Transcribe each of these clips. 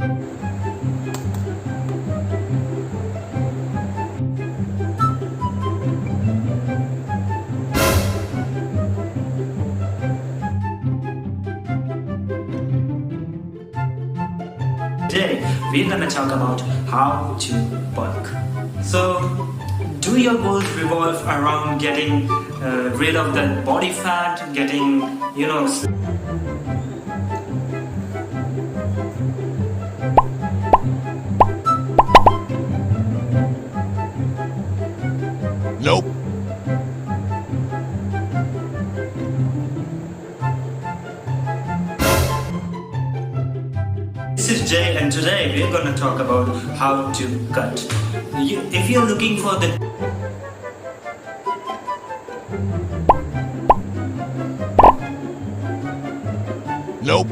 Today we're gonna talk about how to bulk. So, do your goals revolve around getting rid of that body fat, getting, Nope. This is Jay, and today we're gonna talk about how to cut. If you're looking for the Nope.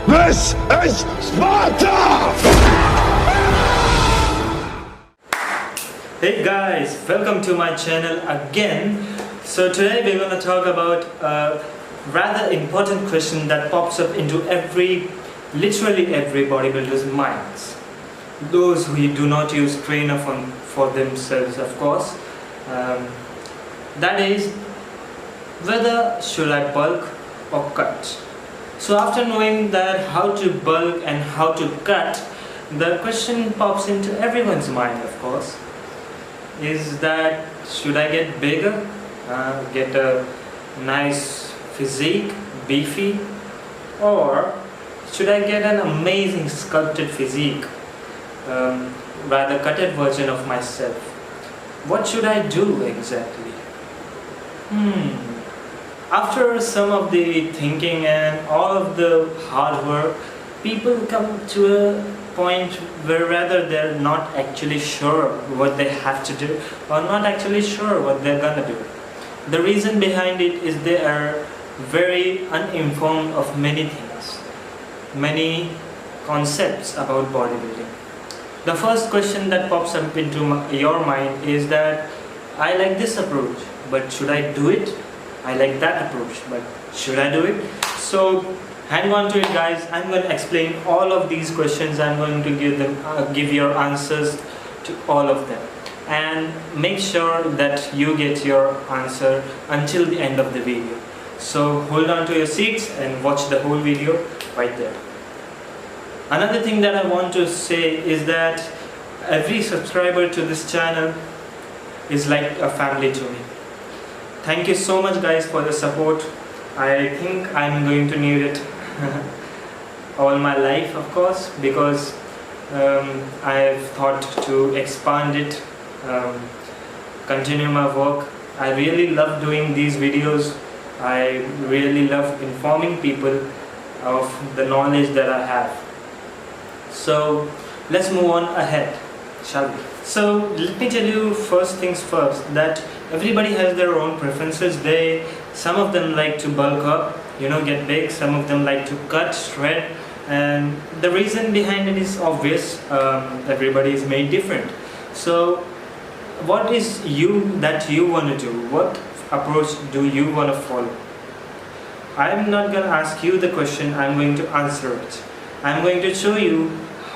This is Sparta! Hey guys, welcome to my channel again. So today we're going to talk about a rather important question that pops up into literally every bodybuilder's minds. Those who do not use trainer for themselves, of course. That is, whether should I bulk or cut? So after knowing that how to bulk and how to cut, the question pops into everyone's mind, of course. Is that, should I get bigger, get a nice physique, beefy, or should I get an amazing sculpted physique, rather cutted version of myself? What should I do exactly? After some of the thinking and all of the hard work, people come to a point where rather they're not actually sure what they have to do, or not actually sure what they're gonna do. The reason behind it is they are very uninformed of many things, many concepts about bodybuilding. The first question that pops up into your mind is that, I like this approach, but should I do it? I like that approach, but should I do it? So hang on to it, guys. I'm going to explain all of these questions. I'm going to give your answers to all of them, and make sure that you get your answer until the end of the video. So hold on to your seats and watch the whole video right there. Another thing that I want to say is that every subscriber to this channel is like a family to me. Thank you so much, guys, for the support. I think I'm going to need it all my life, of course, because I've thought to expand it, continue my work. I really love doing these videos. I really love informing people of the knowledge that I have. So let's move on ahead, shall we? So let me tell you first things first, that everybody has their own preferences. Some of them like to bulk up, get big. Some of them like to cut, shred, and the reason behind it is obvious. Everybody is made different. So what is that you want to do? What approach do you want to follow? I'm not going to ask you the question, I'm going to answer it. I'm going to show you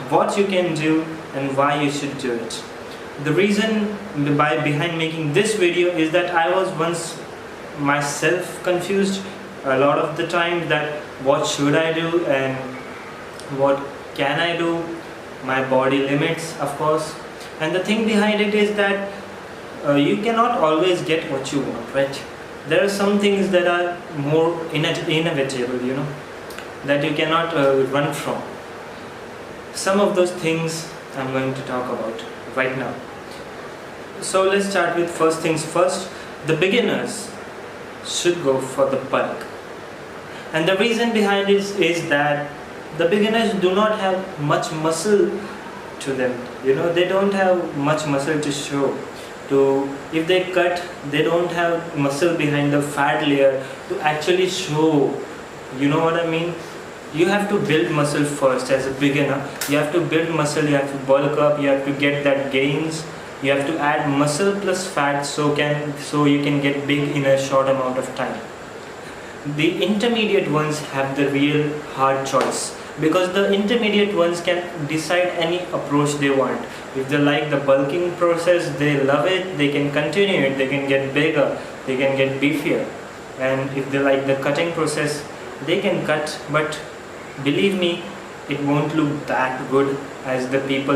what you can do and why you should do it. The reason behind making this video is that I was once myself confused a lot of the time, that what should I do and what can I do, my body limits, of course. And the thing behind it is that you cannot always get what you want, right? There are some things that are more inevitable, that you cannot run from. Some of those things I'm going to talk about right now. So let's start with first things first. The beginners should go for the bulk. And the reason behind it is that the beginners do not have much muscle to them. They don't have much muscle to show. If they cut, they don't have muscle behind the fat layer to actually show. You know what I mean? You have to build muscle first as a beginner. You have to build muscle, you have to bulk up, you have to get that gains. You have to add muscle plus fat so you can get big in a short amount of time. The intermediate ones have the real hard choice, because the intermediate ones can decide any approach they want. If they like the bulking process, they love it, they can continue it, they can get bigger, they can get beefier. And if they like the cutting process, they can cut, but believe me, it won't look that good as the people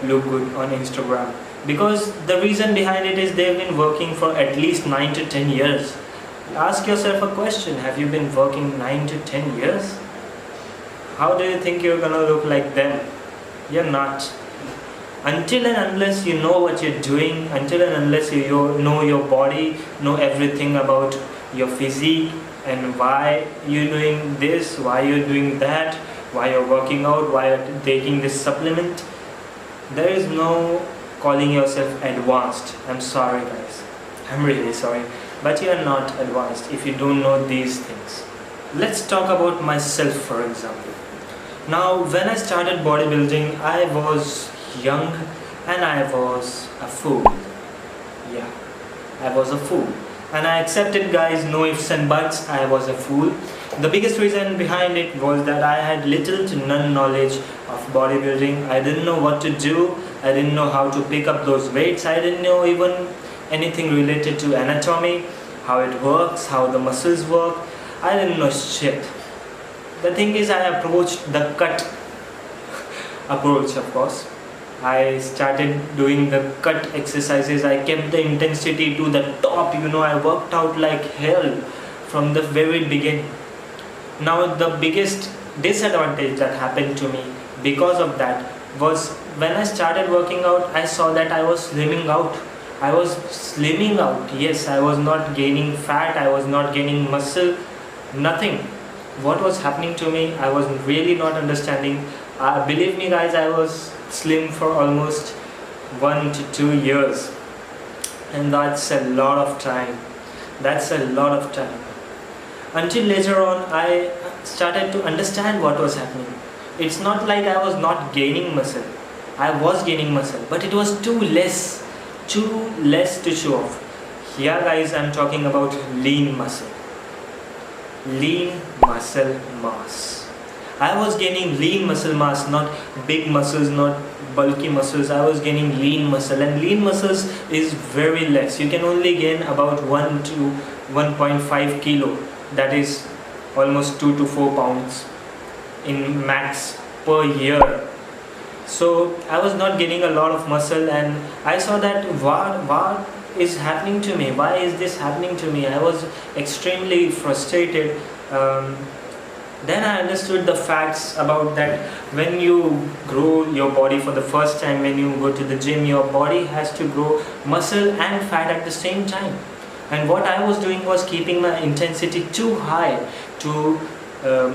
look good on Instagram. Because the reason behind it is they've been working for at least 9 to 10 years. Ask yourself a question, have you been working 9 to 10 years? How do you think you're gonna look like them? You're not. Until and unless you know what you're doing, until and unless you know your body, know everything about your physique and why you're doing this, why you're doing that, why you're working out, why you're taking this supplement, there is no calling yourself advanced. I'm sorry guys, I'm really sorry, but you are not advanced if you don't know these things. Let's talk about myself, for example. Now, when I started bodybuilding, I was young and I was a fool. Yeah, I was a fool. And I accepted, guys, no ifs and buts, I was a fool. The biggest reason behind it was that I had little to none knowledge of bodybuilding. I didn't know what to do, I didn't know how to pick up those weights, I didn't know even anything related to anatomy, how it works, how the muscles work. I didn't know shit. The thing is, I approached the cut approach, of course. I started doing the cut exercises. I kept the intensity to the top, I worked out like hell from the very beginning. Now, the biggest disadvantage that happened to me because of that was when I started working out, I saw that I was slimming out. I was slimming out, yes, I was not gaining fat, I was not gaining muscle, nothing. What was happening to me, I was really not understanding. Believe me guys, I was slim for almost 1 to 2 years, and that's a lot of time. That's a lot of time. Until later on, I started to understand what was happening. It's not like I was not gaining muscle. I was gaining muscle, but it was too less to show off. Here guys, I'm talking about lean muscle. Lean muscle mass. I was gaining lean muscle mass, not big muscles, not bulky muscles. I was gaining lean muscle, and lean muscles is very less. You can only gain about 1 to 1.5 kilo. That is almost 2 to 4 pounds in max per year. So I was not gaining a lot of muscle, and I saw that what is happening to me? Why is this happening to me? I was extremely frustrated. Then I understood the facts about that. When you grow your body for the first time, when you go to the gym, your body has to grow muscle and fat at the same time. And what I was doing was keeping my intensity too high to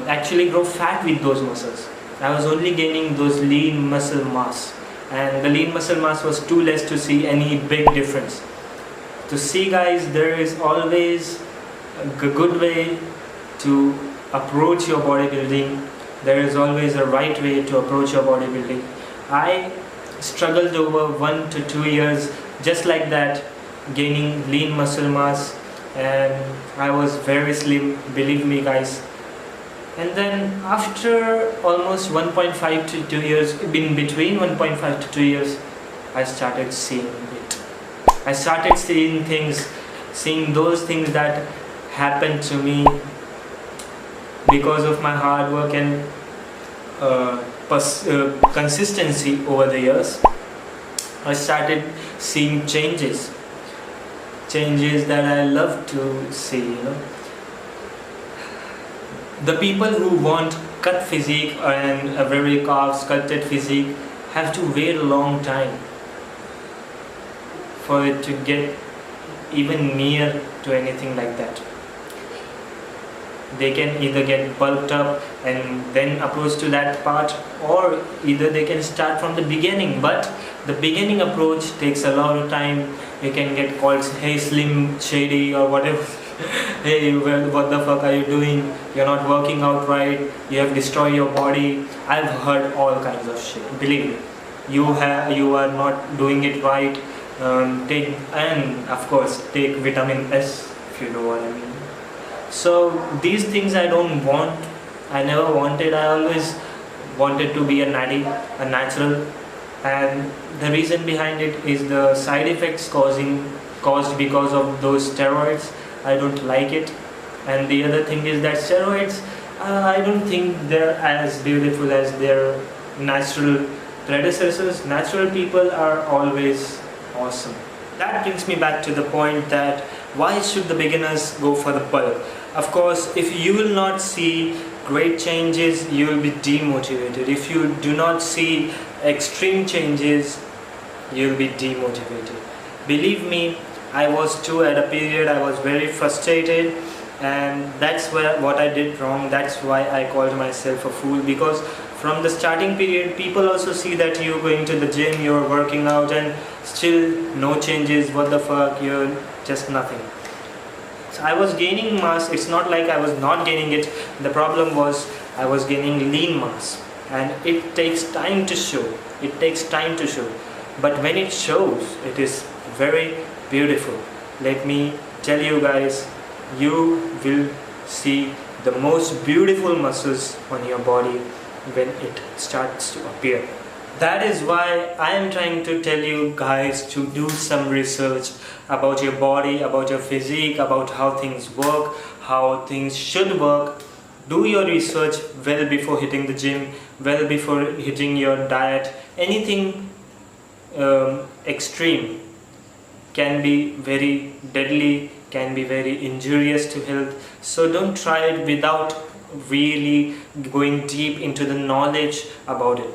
actually grow fat with those muscles. I was only gaining those lean muscle mass, and the lean muscle mass was too less to see any big difference. To see guys, there is always a good way to approach your bodybuilding. There is always a right way to approach your bodybuilding. I struggled over 1 to 2 years just like that, gaining lean muscle mass, and I was very slim, believe me guys. And then after almost 1.5 to 2 years, in between 1.5 to 2 years, I started seeing it. I started seeing things, seeing those things that happened to me because of my hard work and consistency over the years. I started seeing changes that I love to see, The people who want cut physique and a very carved, sculpted physique have to wait a long time for it to get even near to anything like that. They can either get bulked up and then approach to that part, or either they can start from the beginning, but the beginning approach takes a lot of time. You can get called hey slim shady or whatever Hey, what the fuck are you doing? You're not working out right. You have destroyed your body. I've heard all kinds of shit. Believe me, you are not doing it right. And of course take vitamin S, if you know what I mean. So these things I don't want. I never wanted. I always wanted to be a natty, a natural, and the reason behind it is the side effects caused because of those steroids. I don't like it. And the other thing is that steroids, I don't think they're as beautiful as their natural predecessors. Natural people are always awesome. That brings me back to the point that why should the beginners go for the bulk? Of course, if you will not see great changes, you will be demotivated. If you do not see extreme changes, you will be demotivated. Believe me, I was too. At a period I was very frustrated, and that's what I did wrong. That's why I called myself a fool, because from the starting period people also see that you're going to the gym, you're working out, and still no changes. What the fuck, you're just nothing. So I was gaining mass. It's not like I was not gaining it. The problem was I was gaining lean mass, and it takes time to show. But when it shows, it is very beautiful. Let me tell you guys, you will see the most beautiful muscles on your body when it starts to appear. That is why I am trying to tell you guys to do some research about your body, about your physique, about how things work, how things should work. Do your research well before hitting the gym, well before hitting your diet. Anything extreme can be very deadly, can be very injurious to health. So don't try it without really going deep into the knowledge about it.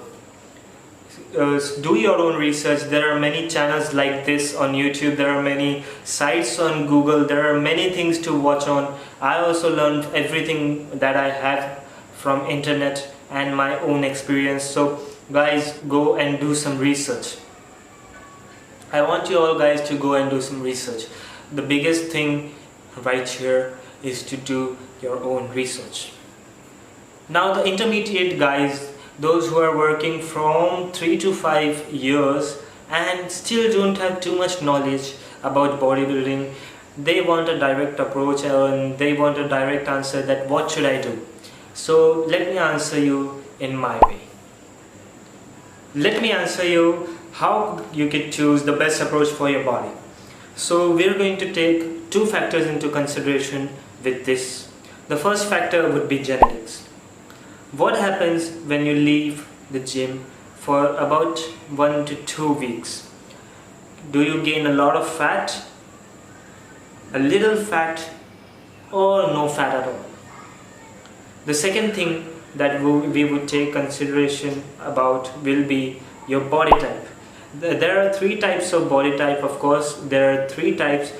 Do your own research. There are many channels like this on YouTube. There are many sites on Google. There are many things to watch on. I also learned everything that I have from internet and my own experience. So guys, go and do some research. I want you all guys to go and do some research. The biggest thing right here is to do your own research. Now the intermediate guys, those who are working from 3 to 5 years and still don't have too much knowledge about bodybuilding, they want a direct approach and they want a direct answer that what should I do? So let me answer you in my way. Let me answer you how you can choose the best approach for your body. So we're going to take two factors into consideration with this. The first factor would be genetics. What happens when you leave the gym for about 1 to 2 weeks? Do you gain a lot of fat, a little fat, or no fat at all? The second thing that we would take consideration about will be your body type. There are 3 types of body type, of course. There are 3 types.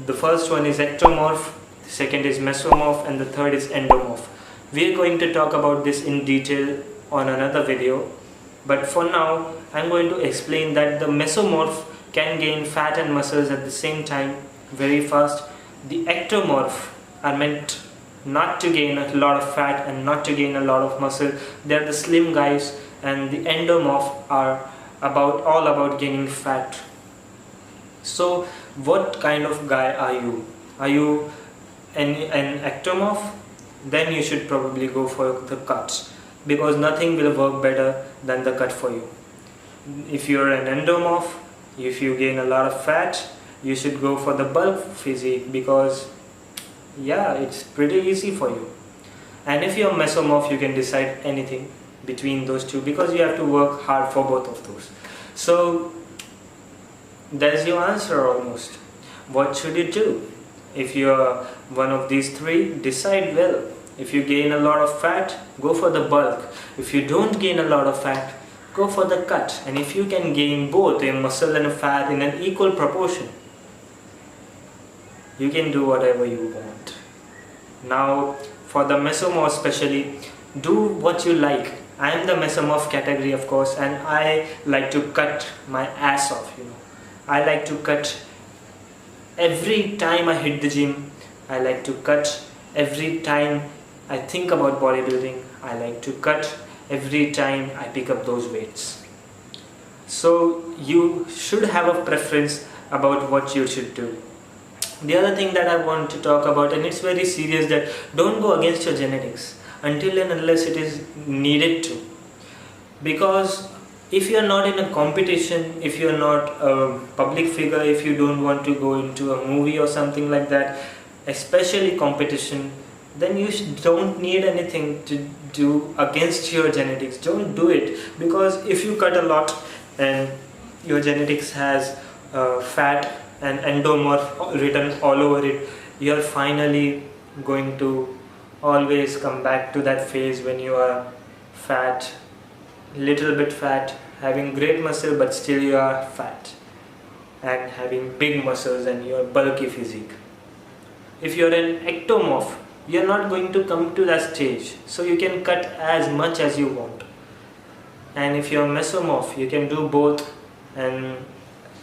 The first one is ectomorph, the second is mesomorph, and the third is endomorph. We are going to talk about this in detail on another video, but for now I'm going to explain that the mesomorph can gain fat and muscles at the same time very fast. The ectomorph are meant not to gain a lot of fat and not to gain a lot of muscle. They are the slim guys, and the endomorph are all about gaining fat. So what kind of guy are you? Are you an ectomorph? Then you should probably go for the cuts, because nothing will work better than the cut for you. If you're an endomorph, if you gain a lot of fat, you should go for the bulk physique, because yeah, it's pretty easy for you. And if you're mesomorph, you can decide anything between those two, because you have to work hard for both of those. So there's your answer almost. What should you do? If you're one of these 3, decide well. If you gain a lot of fat, go for the bulk. If you don't gain a lot of fat, go for the cut. And if you can gain both a muscle and a fat in an equal proportion, you can do whatever you want. Now for the mesomorph especially, do what you like. I am the mesomorph category, of course, and I like to cut my ass off, I like to cut every time I hit the gym. I like to cut every time I think about bodybuilding. I like to cut every time I pick up those weights. So you should have a preference about what you should do. The other thing that I want to talk about, and it's very serious, that don't go against your genetics until and unless it is needed to. Because if you're not in a competition, if you're not a public figure, if you don't want to go into a movie or something like that, especially competition, then you don't need anything to do against your genetics. Don't do it, because if you cut a lot and your genetics has fat and endomorph written all over it, you're finally going to always come back to that phase when you are fat, little bit fat, having great muscle but still you are fat, and having big muscles and your bulky physique. If you're an ectomorph, you're not going to come to that stage, so you can cut as much as you want. And if you're mesomorph, you can do both, and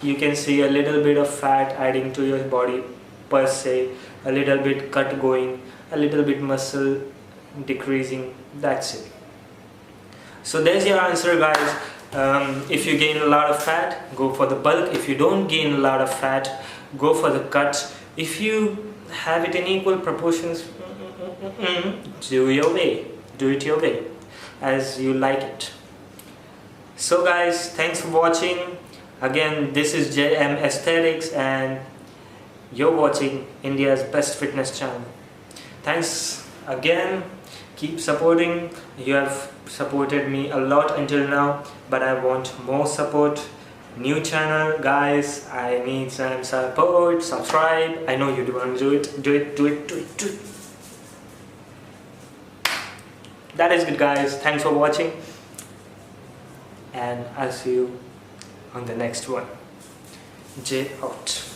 you can see a little bit of fat adding to your body per se, a little bit cut going, a little bit muscle decreasing. That's it. So there's your answer, guys. If you gain a lot of fat, go for the bulk. If you don't gain a lot of fat, go for the cuts. If you have it in equal proportions, do your way. Do it your way, as you like it. So guys, thanks for watching. Again, this is JM Aesthetics and you're watching India's best fitness channel. Thanks again. Keep supporting. You have supported me a lot until now, but I want more support. New channel, guys. I need some support. Subscribe. I know you do want to do it. Do it. That is good, guys. Thanks for watching, and I'll see you on the next one. J out.